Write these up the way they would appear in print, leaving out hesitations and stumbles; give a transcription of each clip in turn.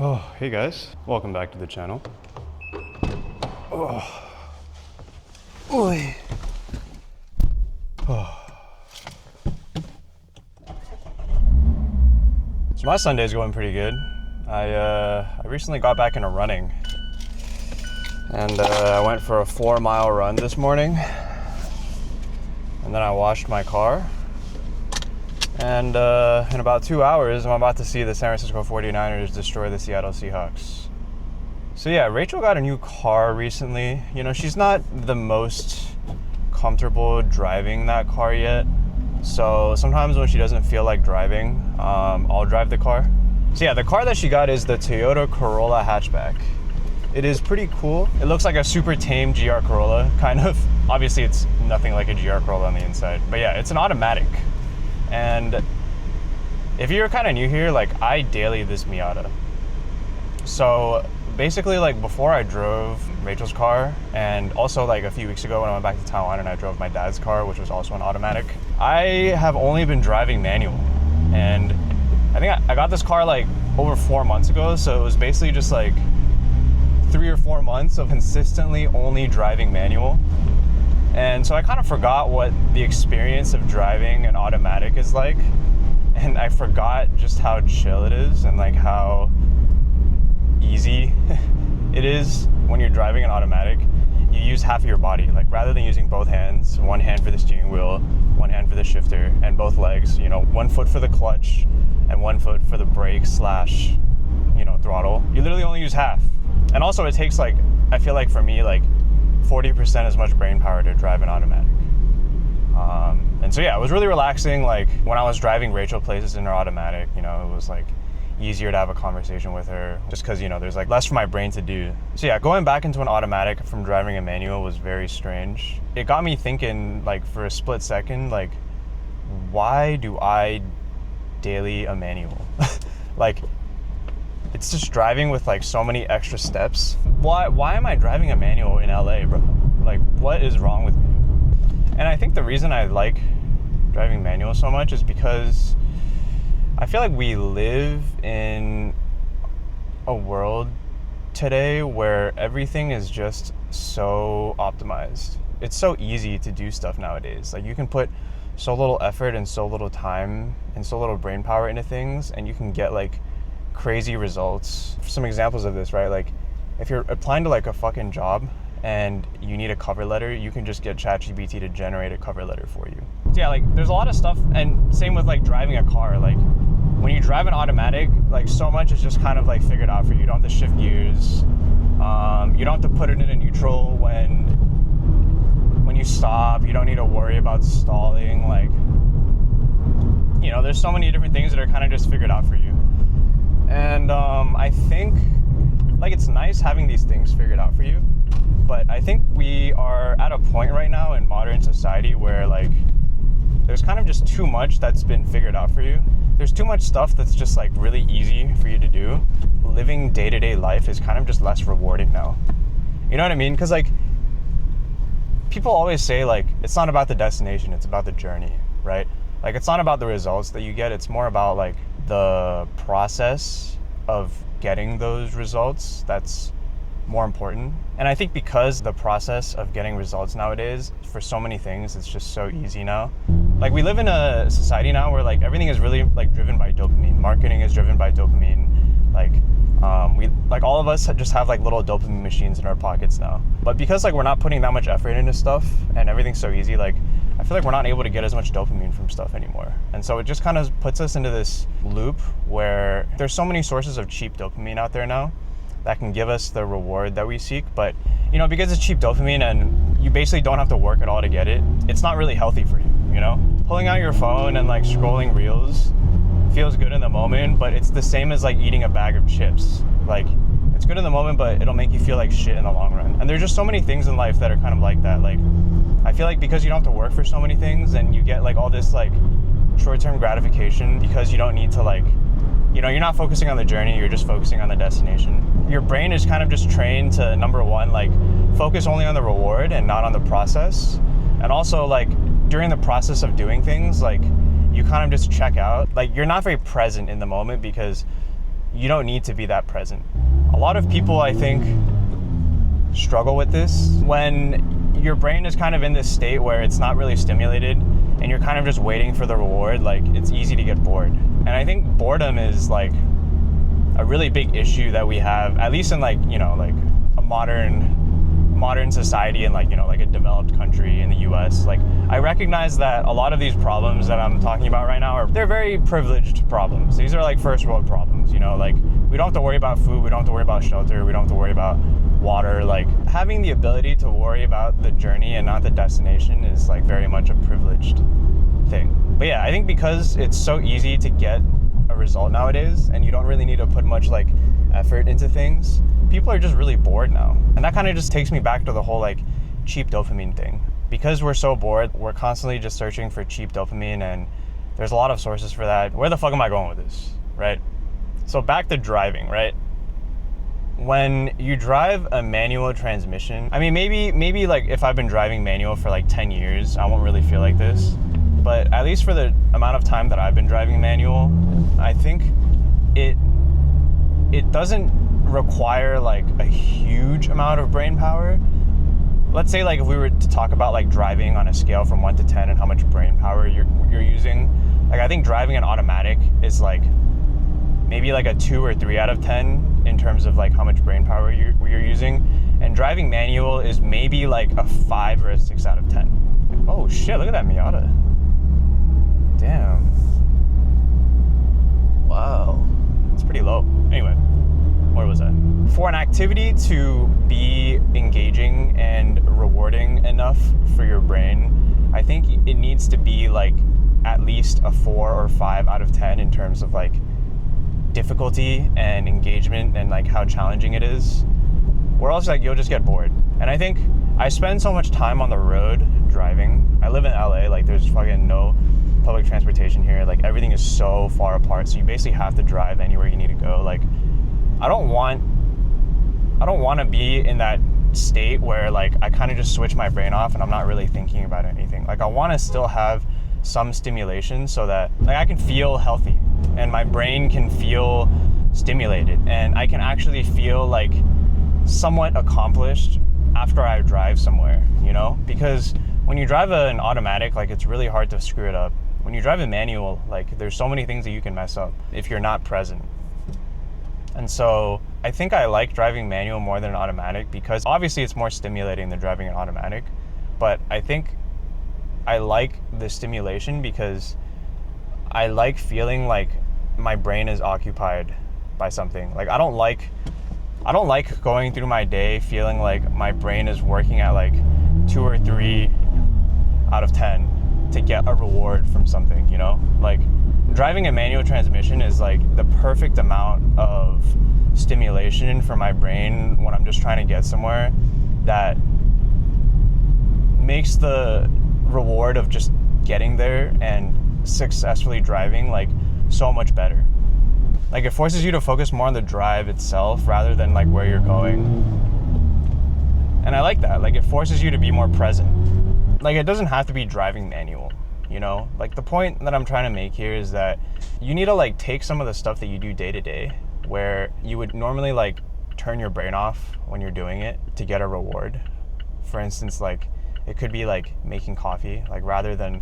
Oh, hey guys, welcome back to the channel. Oh. Oy. Oh. So my Sunday's going pretty good. I recently got back into running, and I went for a 4-mile run this morning, and then I washed my car, and in about 2 hours I'm about to see the San Francisco 49ers destroy the Seattle Seahawks. So yeah, Rachel got a new car recently. You know, she's not the most comfortable driving that car yet, so sometimes when she doesn't feel like driving, I'll drive the car. So yeah, the car that she got is the Toyota Corolla hatchback. It is pretty cool. It looks like a super tame GR Corolla, kind of. Obviously it's nothing like a GR Corolla on the inside, but yeah, it's an automatic. And if you're kind of new here, like, I daily this Miata. So basically, like, before I drove Rachel's car, and also like a few weeks ago when I went back to Taiwan and I drove my dad's car, which was also an automatic, I have only been driving manual. And I think I got this car like over 4 months ago, so it was basically just like 3 or 4 months of consistently only driving manual. And so I kind of forgot what the experience of driving an automatic is like, and I forgot just how chill it is and like how easy it is when you're driving an automatic. You use half of your body, like rather than using both hands, one hand for the steering wheel, one hand for the shifter, and both legs, you know, 1 foot for the clutch and 1 foot for the brake slash, you know, throttle. You literally only use half. And also it takes, like, I feel like for me, like 40% as much brain power to drive an automatic. And so yeah, it was really relaxing. Like when I was driving Rachel places in her automatic, you know, it was like easier to have a conversation with her just because, you know, there's like less for my brain to do. So yeah, going back into an automatic from driving a manual was very strange. It got me thinking, like, for a split second, like, why do I daily a manual? Like, it's just driving with like so many extra steps. Why am I driving a manual in LA, bro? Like, what is wrong with me? And I think the reason I like driving manual so much is because I feel like we live in a world today where everything is just so optimized. It's so easy to do stuff nowadays. Like, you can put so little effort and so little time and so little brain power into things, and you can get like crazy results. Some examples of this, right? Like, if you're applying to like a fucking job and you need a cover letter, you can just get ChatGPT to generate a cover letter for you. So yeah, like, there's a lot of stuff. And same with like driving a car. Like, when you drive an automatic, like, so much is just kind of like figured out for you. You don't have to shift gears. You don't have to put it in a neutral when you stop. You don't need to worry about stalling. Like, you know, there's so many different things that are kind of just figured out for you. And I think, like, it's nice having these things figured out for you, but I think we are at a point right now in modern society where, like, there's kind of just too much that's been figured out for you. There's too much stuff that's just like really easy for you to do. Living day-to-day life is kind of just less rewarding now. You know what I mean? Because, like, people always say, like, it's not about the destination, it's about the journey, right? Like, it's not about the results that you get, it's more about like the process of getting those results that's more important. And I think because the process of getting results nowadays for so many things, it's just so easy now. Like, we live in a society now where like everything is really like driven by dopamine. Marketing is driven by dopamine. Like, we, like, all of us just have like little dopamine machines in our pockets now. But because like we're not putting that much effort into stuff and everything's so easy, like, I feel like we're not able to get as much dopamine from stuff anymore. And so it just kind of puts us into this loop where there's so many sources of cheap dopamine out there now that can give us the reward that we seek. But, you know, because it's cheap dopamine and you basically don't have to work at all to get it, it's not really healthy for you, you know? Pulling out your phone and like scrolling reels feels good in the moment, but it's the same as like eating a bag of chips. Like, it's good in the moment, but it'll make you feel like shit in the long run. And there's just so many things in life that are kind of like that. Like, I feel like because you don't have to work for so many things and you get like all this like short-term gratification because you don't need to, like, you know, you're not focusing on the journey, you're just focusing on the destination. Your brain is kind of just trained to, number one, like, focus only on the reward and not on the process. And also, like, during the process of doing things, like, you kind of just check out. Like, you're not very present in the moment because you don't need to be that present. A lot of people, I think, struggle with this when your brain is kind of in this state where it's not really stimulated and you're kind of just waiting for the reward. Like, it's easy to get bored. And I think boredom is like a really big issue that we have, at least in like, you know, like a modern society in like, you know, like a developed country in the US. Like, I recognize that a lot of these problems that I'm talking about right now they're very privileged problems. These are like first world problems, you know, like we don't have to worry about food, we don't have to worry about shelter, we don't have to worry about water. Like, having the ability to worry about the journey and not the destination is like very much a privileged thing. But yeah, I think because it's so easy to get a result nowadays and you don't really need to put much like effort into things, people are just really bored now. And that kind of just takes me back to the whole like cheap dopamine thing. Because we're so bored, we're constantly just searching for cheap dopamine, and there's a lot of sources for that. Where the fuck am I going with this, right? So back to driving, right? When you drive a manual transmission, I mean, maybe like if I've been driving manual for like 10 years, I won't really feel like this. But at least for the amount of time that I've been driving manual, I think it doesn't require like a huge amount of brain power. Let's say like if we were to talk about like driving on a scale from 1 to 10 and how much brain power you're using, like I think driving an automatic is like maybe like a 2 or 3 out of 10 in terms of like how much brain power you're using, and driving manual is maybe like a 5 or a 6 out of 10. Oh shit, look at that Miata. Damn. Wow. It's pretty low. Anyway, where was I? For an activity to be engaging and rewarding enough for your brain, I think it needs to be like at least a 4 or 5 out of 10 in terms of like difficulty and engagement and like how challenging it is, or else like you'll just get bored. And I think I spend so much time on the road driving. I live in LA, like there's fucking no public transportation here, like everything is so far apart, so you basically have to drive anywhere you need to go. Like I don't want to be in that state where like I kind of just switch my brain off and I'm not really thinking about anything. Like I want to still have some stimulation so that like I can feel healthy and my brain can feel stimulated and I can actually feel like somewhat accomplished after I drive somewhere, you know? Because when you drive an automatic, like it's really hard to screw it up. When you drive a manual, like there's so many things that you can mess up if you're not present. And so I think I like driving manual more than an automatic because obviously it's more stimulating than driving an automatic. But I think I like the stimulation because I like feeling like my brain is occupied by something. Like I don't like going through my day feeling like my brain is working at like 2 or 3 out of 10 to get a reward from something, you know? Like driving a manual transmission is like the perfect amount of stimulation for my brain when I'm just trying to get somewhere that makes the reward of just getting there and successfully driving like so much better. Like it forces you to focus more on the drive itself rather than like where you're going. And I like that. Like it forces you to be more present. Like it doesn't have to be driving manual, you know? Like the point that I'm trying to make here is that you need to like take some of the stuff that you do day to day where you would normally like turn your brain off when you're doing it to get a reward. For instance, like it could be like making coffee, like rather than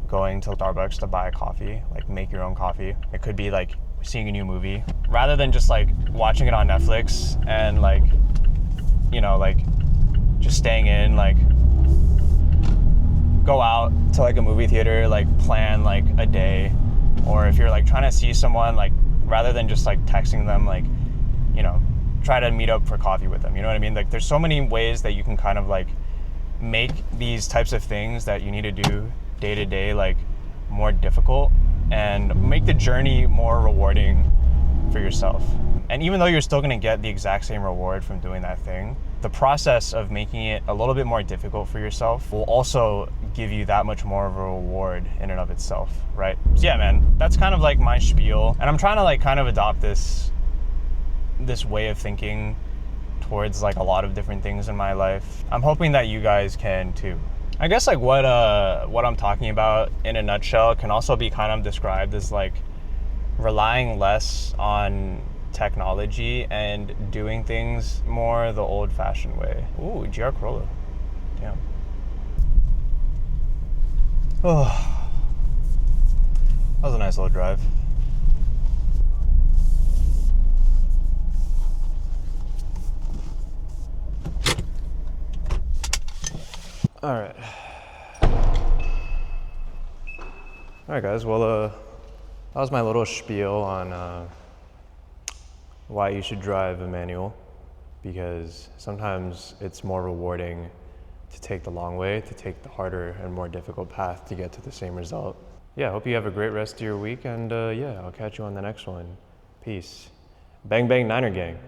going to Starbucks to buy a coffee, like make your own coffee. It could be like seeing a new movie rather than just like watching it on Netflix and like, you know, like just staying in, like go out to like a movie theater, like plan like a day. Or if you're like trying to see someone, like rather than just like texting them, like, you know, try to meet up for coffee with them, you know what I mean? Like there's so many ways that you can kind of like make these types of things that you need to do day to day like more difficult and make the journey more rewarding for yourself. And even though you're still going to get the exact same reward from doing that thing, the process of making it a little bit more difficult for yourself will also give you that much more of a reward in and of itself, right? So yeah, man, that's kind of like my spiel. And I'm trying to like kind of adopt this way of thinking towards like a lot of different things in my life. I'm hoping that you guys can too. I guess like what I'm talking about in a nutshell can also be kind of described as like relying less on technology and doing things more the old-fashioned way. Ooh, GR Corolla. Damn. Oh, that was a nice little drive. All right. All right, guys. Well, that was my little spiel on why you should drive a manual, because sometimes it's more rewarding to take the long way, to take the harder and more difficult path to get to the same result. Yeah, I hope you have a great rest of your week, and yeah, I'll catch you on the next one. Peace. Bang, bang, Niner gang.